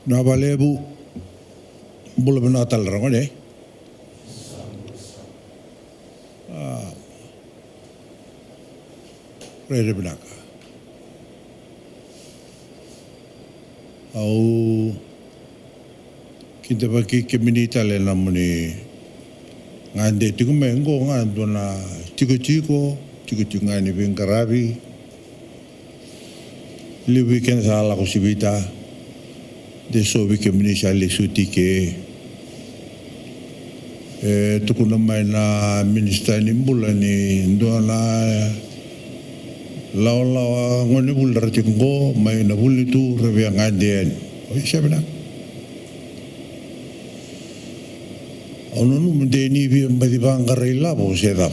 Na balebu bula benatal rangone. Rere benaka. Au kita bagi keminita le namuni ngande tiku mengo ngandona tiku ngani bingkarabi le weekend sala ko sibita de sobi keminisa le sutike tukuna mai na minister ni mbulani ndona lawa ngone bular tinggo mai na bulitu rebe nganden o sabana ono nu mendeni bi mbadi bangarilla bo sedap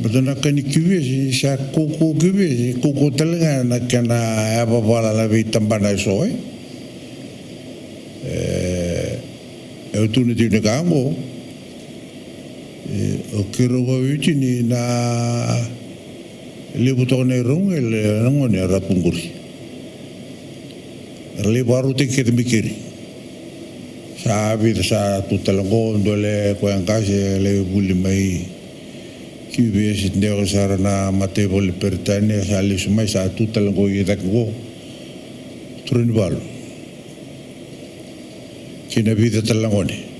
badana kani kiwe sa koko kiwe koko telanga na kana apa bala la vi tambana soe tu ni tine kango o kero wa ni na le butone rung le ngone rapunguri le baru te ke mikiri sabi sa tutalongo ndole ko ang kasi le buli mai kibe sit ndeo sarana mate bol pertane sa le sumai sa tutalongo ida ko trunbal kina vida talangone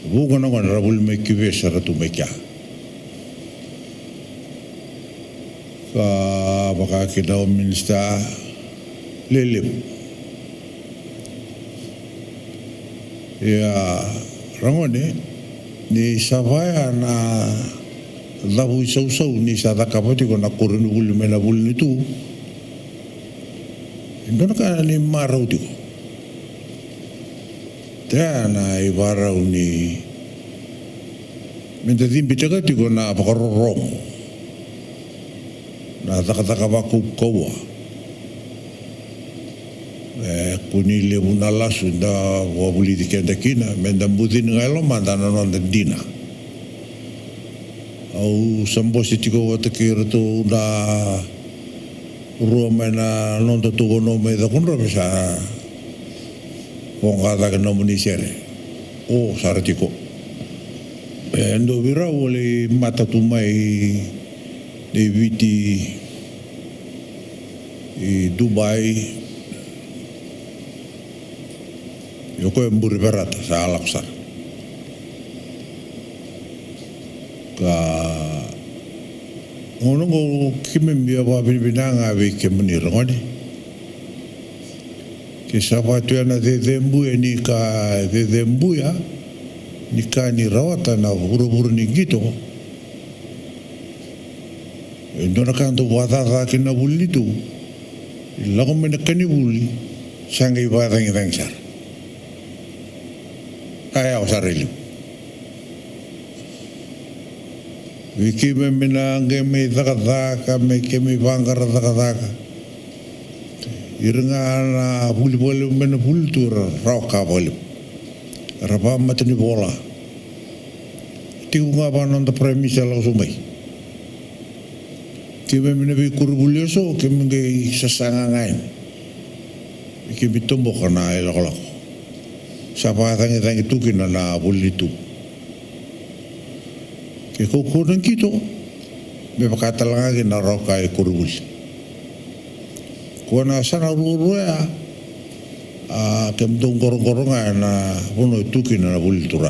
bukan orang rabul meki besar tu mekya. Maka kita minister lelip. Ya, rangone ni savaya na labu sau ni sada kapati ko na kurun bul mena bul ni tu. Indon ka ni marau tu. Tana ibarau ni minta timbitaga tigo na pakarorong na taka baku kawa kuni lebu na lasu da wabuli dikenda kina mendam budin ngalo mandana non dina au sambosi tigo watakir tu na ruama na non tu no me da kunra bisa pongkata ke nomuni sere o saratiko endo vira wole mata tumai de viti Dubai yoko emburi berata sa alaksar ka ngono go kimembia wa binanga we kemni rongoni kisah tu yang ada dembu ni ka dembu ya ni ka ni rawatan na buru-buru ni gitu indona kan tu wata kina buli tu lagu menekani buli sangai batang yang sar kaya usarili wiki meminang me takataka me kemi bangkar takataka iranga buli mena bultur rauka boli rapa matni bola tiunga banon da premisa la sumai kibe mena bi kurbulioso kemenge sasanga ngain kibe tombo kana elok sapa tangi tukina na bulitu ke ko kodan kito be bakata lagi na rauka e kurbul Kona sana ruruya kem dong gorong-gorongan na puno tukin na bulitura.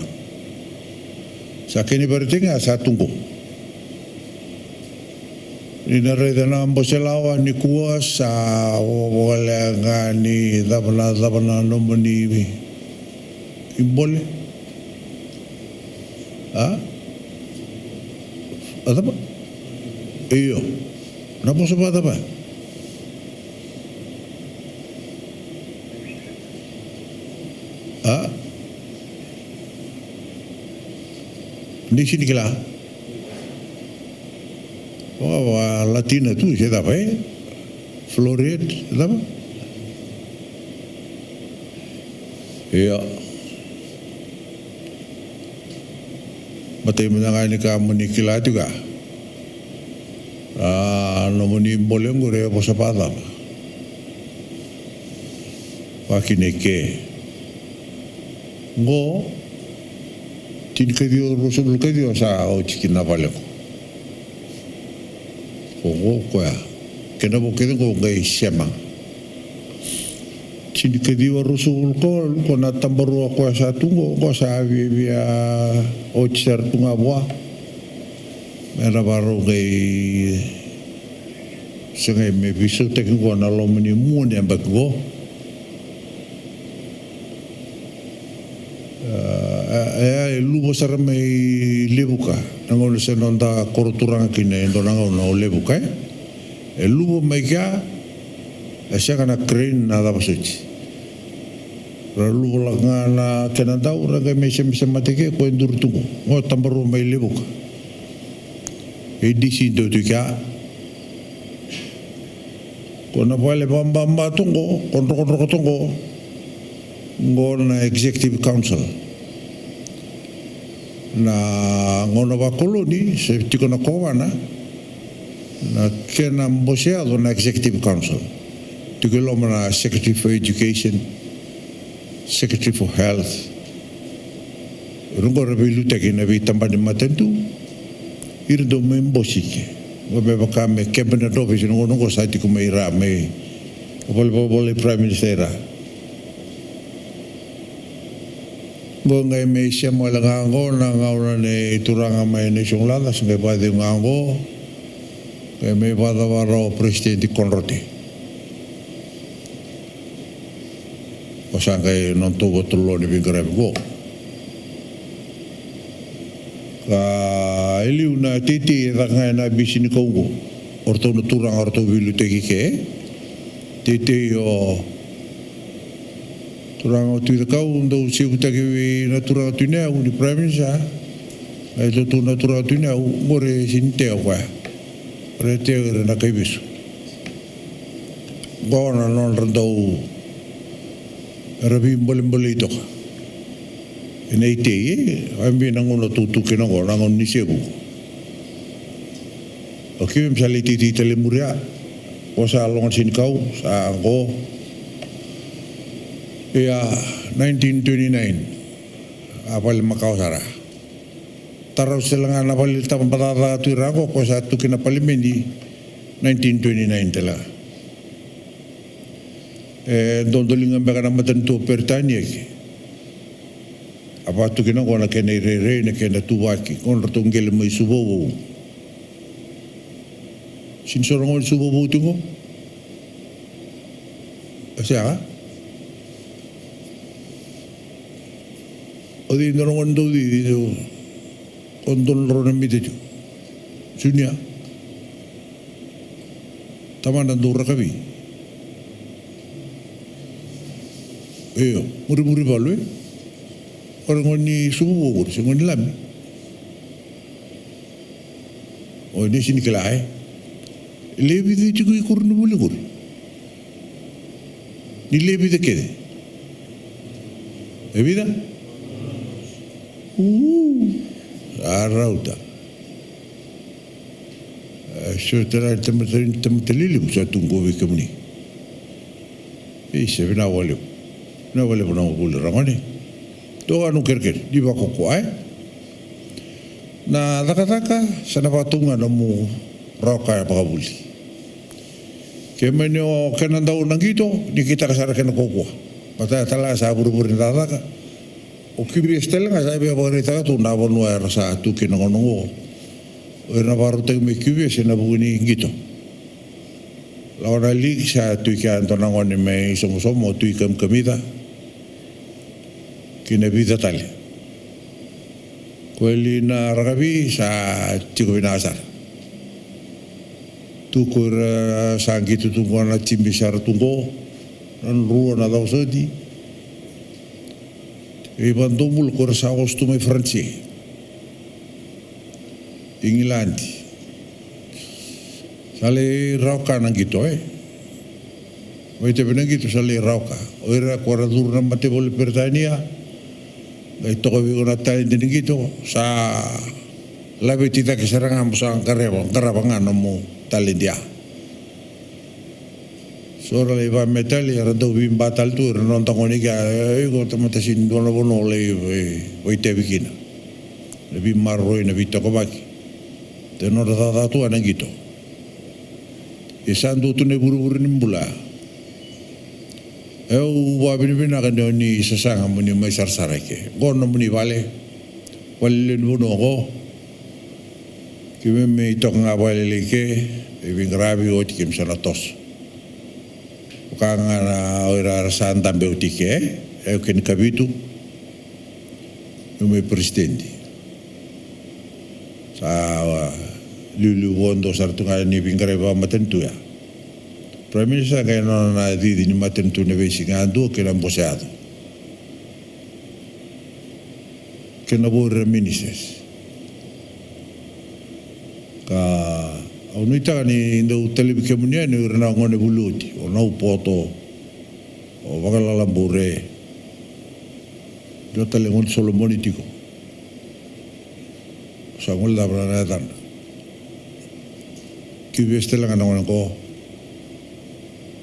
Sa kini bertinga sa tunggu. Ina reda na amboselawa ni kuasa wala ngani dabana nomoni imbole. Ada ba? Iyo. Napa sa bata ba? Di sini kela, Latina tu saya tak apa, Florid, apa? Iya, mati menangani kamu ni kela juga, nomoni boleh ngure apa sepatah, wakine ke ngo tin ke dio rosul ke dio sa o chikina vale ko ko ya kena bo ke ngo ngai sema tin ke dio rosul ko na tambaru ko sa tungo ko sa via o cher tunga boa era baro ngai sengai me visu te ngo na lo meni mu ne bakgo lubo sara mai lebuka nango se nonda koruturanga kine ndonanga no lebuka lubo mai ka asa kana crane na da basuchi lubo langa na kenanda ura ga me se mateke ko endur tungo ngo tambaru mai lebuka disi do tuka ko na vale bamba tungo kontro tungo ngo na executive council na ngono wa koloni se tiko na kowana na kena mboseado na executive council tiko lo na secretary for education, secretary for health rungo rebilu teki na vitambani matentu irdo membosike wabe baka me cabinet office ngono sa tiko me ira me bole prime minister bonga me siamo la gango na ngaura ne turanga mai ne songla ngai pa de ngango ke me pa da varo presidente Conrote o sangai non to botolo ni bigre go ka eli una titi da ngai na bisini kongo orto no turanga orto vilu te ke titi o turanga tu de kau ndo si uta ke na turanga tu ne u di provincia ai to tu na turanga tu ne u more sinte o kwa re te na kai bisu gona non rando rabi mbole to nei te ambi na ngono tu ke no ngona ngon ni sebu o ki m sali ti tele muria o sa long sin kau sa go ya 1929 apal makau sara taro selangan apal tam patata tu rago ko sa tu kina parliament 1929 tela don dolinga mbaka matan tu pertanya ki apa tu kina ko na kene re ne kena tuwaki kon rotongel mai subobo sin sorong subobo tungo asa odi norong ndo di kondol ron mi de sunya tamana ndura kabi muri balwe orang ngoni subu gur ngoni lam o ni sin kelai lebi de tu kur nu bule gur ni lebi de kede evida arauta sutera temateli bisa tunggu wikemni se vina wale na wale bona bule ramani to anu kerker di bako ko na daka sana patunga no mu roka pa buli kemenyo kenanda unangito di kita kasara ken kokwa pata tala sa buru-buru daka o kibri stella nga sabi ba rita tu na bonu era sa tu ki no no era baru te me kibri se na buni ngito la ora li sa tu ki anto na ngone me somo tu kam kamida ki na vida tali kweli na ragabi sa tiko binasar tu kur sa ngito tu ngona timbisar tungo nan ruo na dausodi Ibandomul korsa costume francese Ingilandi sale rauka nang gitu Oite benang gitu sale rauka oira koradur na mate bole pertania ai to ko na tali din gitu sa labi tita ke saranga musang kareba karabangan mo tali dia Sora le va metali era do bim batal tu non tango ni ga go tamata sin do no bono le o te bikina. Le bim marro ina vita ko baki. Te no da tu anangito. E sandu tu ne buru-buru nimbula. Eu wa bina kan ni sasanga muni mai sarsarake. Gono muni vale. Wale no go. Kime me tok nga vale leke e vingrabi o tikim sanatos. Kanga na ora santa beutike e ken kabitu me presidente sa lulu wondo sartunga ni vingreba matentu ya prime minister ga no na di ni matentu ne vesi ngando ke la mbosado ke na bo ministers ka o nui taka ni ndau telebike munia ni urena ngone buluti o nau poto o wakalalambure dio tale ngon Solomoni tiko sa ngol da brana tan QBS telanga ngone ko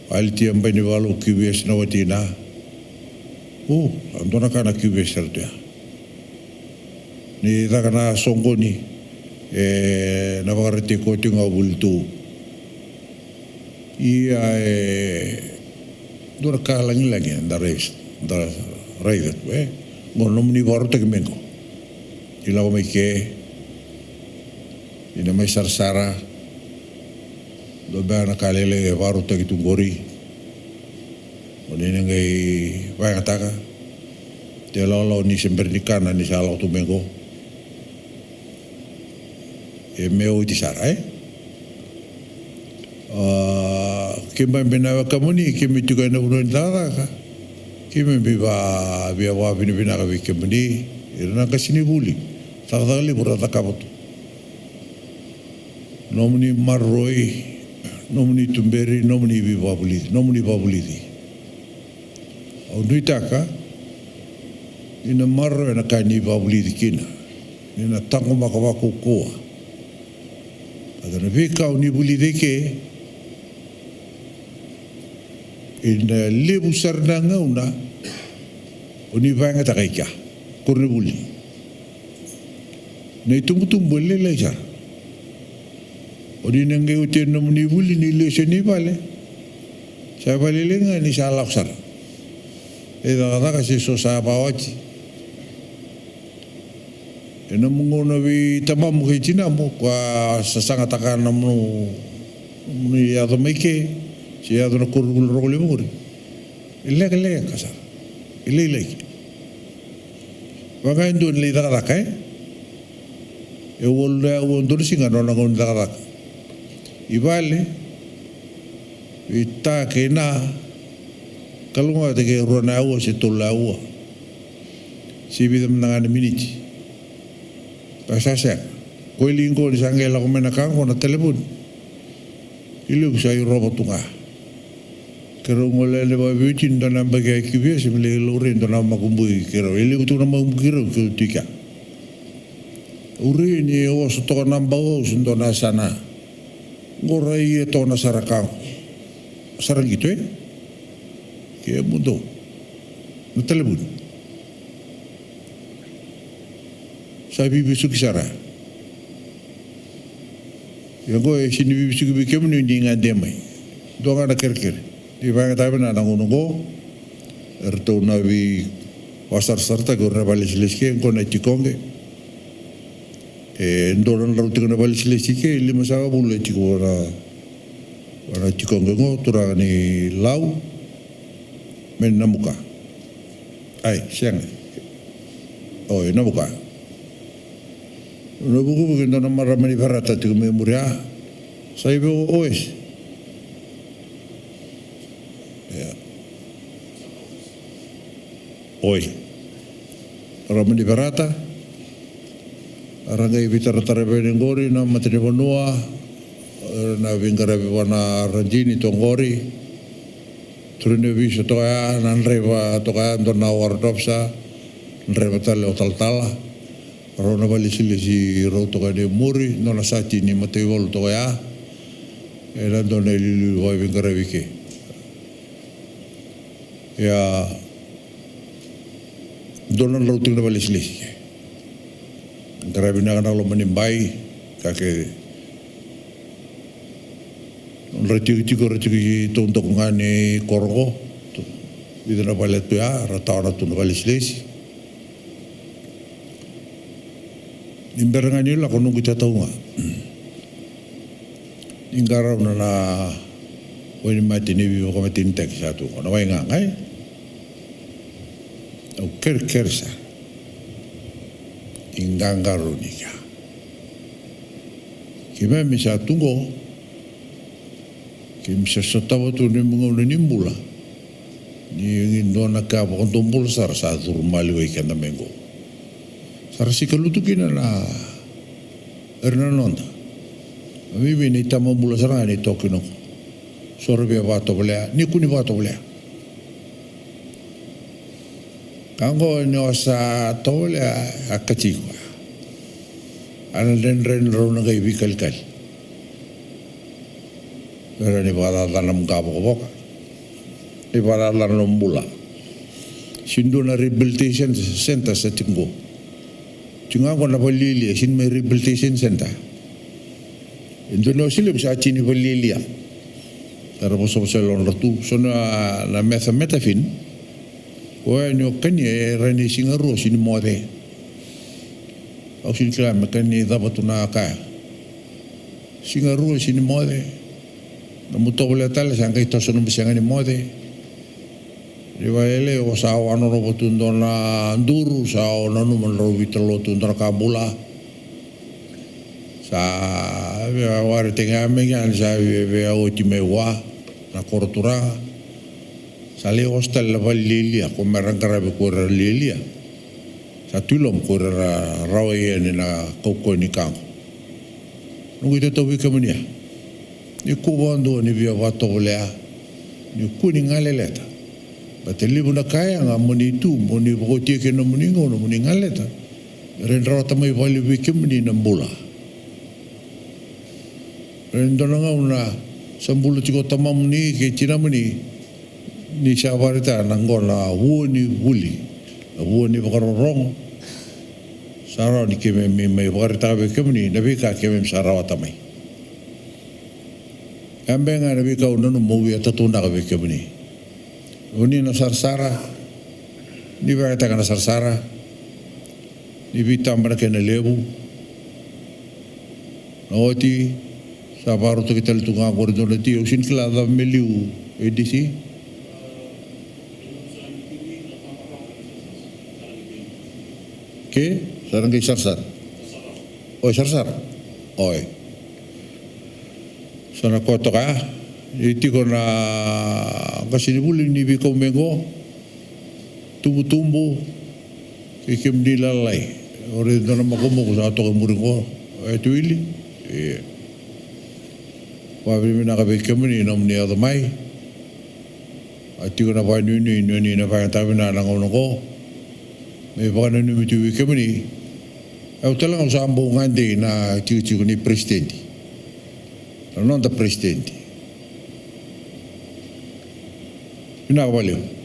alti ambai ni walu QBS na watina andona kana QBS tertua ni daga na songoni na vakarete ko tinga bultu ia dor kalangi lagi da raidet ngono muni borte kemengo ila o meke ina mai sarsara do bana kalele varu te tungori onene ngai vai ataka te lolo ni sembernikana ni sala tu mengo e meu di sara kimba bina kamuni kimi tuga na uno ndara ka kimi biwa wa bina ka kimuni irna kasini buli takdali pura takabotu nomuni marroi nomuni tumberi nomuni biwa buli nomuni babuli au duitaka ina marro na kani babuli kina ina tango makawaku koa adana vika o ni buli deke ina lebu sarnanga una o ni vanga takaika korne buli nei tumbu le leja o ni nenge o te no ni buli ni le se ni vale sa vale lenga ni sa laksar e da ka se so sa bawachi ena mungona vi tamamu ke tina mo kwa sasanga takana mo ni ado meke si ado no kurul role muri ile kasar ile waga ndo le daga kai e wolla wondo singa no na gon daga ibale ita kena kalunga de ke rona o se tolaua si bidam nangane miniti pasasya ko lingko di sangela ko menakang ko na telepon ilu sa robot tunga kero ngole le ba bitin dana bagai QBS mele loren dana makumbui kero ilu tu na magkiro ko tika uri ni o so to na bawo sundona sana ngorai to na sarakang sarang gitu ke mundo no telepon sabi bisu kisara yang go sini bisu bikem ni ndinga demai do ngana kerker di banga tabe na ngono go erto na vi wasar sarta go rabalis leske ko na tikonge ndoran la rutina balis leske lima sa bulle tiko na tikonge go tura ni lau men namuka ai siang oi namuka no buku bukan dona maramani barata tu memoria saya be oes ya oi ramani barata arangai bicara tarabene ngori na materi bonua na vingara wana ranjini tongori turune viso toya nan reva toka dona wardopsa reva tale otal-tala rona bali silesi roto ka de muri nona sati ni matewol to ya era dona lilu wa vingara vike ya donan lauting na balislis grabe na kanalo manimbay kake retiko tontok ngani korgo itu na balet ya rata na tun balislis imberangan nila kono kita tahu nga ingaraw na wani mati ni biyo ko matintek satu kono way nga ngay au kersa ingangaro nika kime misa tunggo kim sa sotawo tu ni mga nimbula ni ndona ka ko tumbul sar sa turmali way kana mengo sar sikalutukin na ernanonda ami bini tamo mula sarani tokino sorbe vato bolea ni kuni vato bolea kango no sa tole akachiko ana ren ro na kai vikal kal era ni bala danam gabo boka ni bala danam mula sindo na rehabilitation center sa tinggo tinga ko na balili sin may rehabilitation center Indonesia lebih saat ini beli lihat, terus soal tu, soalnya na metafin, wah ni kan ni rani singaru sini mode, aku sini kelam kan ni dapat tu nak kaya, singaru sini mode, namun tu boleh tahu sangkai tu soalnya bisa ni mode, riwayat le wasau anu robot tu ndona duru, sau nanu menrobi terlalu tu ndona kabula. Sa wari tenga mengan sa ve oti mewa na kortura sa le hostel la lilia ko merangkara be ko lilia sa tulom ko rawe ni na koko ni kang nungu to wi kamania ni ko bondo ni via vato lea ni kuni ngaleleta bateli buna kaya ngamoni tu moni boti ke no moni ngono moni ngaleta rendro tamai vali wi kemni na bola Rendana una sambulu chiko tamam ni ke chinamani ni sabarita nangola woni wuli woni bakarong sara ni ke me bakarita be kemni nabi ka ke me sarawata mai ambenga nabi ka unanu mowi atatunda ka be kemni uni no sarsara ni ba ta kana sarsara ni vitambra ke ne lebu oti sabaru tu kita lihat ngakor itu nanti usin kelada meliu edisi ke sarang ke sarsar oh sarsar oi sana kota ka itu kena kasih dibuli ni biko mengo tumbu ikem dilalai orang itu nama kamu satu kemuringo itu ili Wabri mina kabe kemuni nom ni ada mai, ati ko na pa ni na pa tabi na langono ko, may pa na ni tu kemuni, au talang sa ambungan di na tiu ni presidente, non da presidente, ina ka baliw.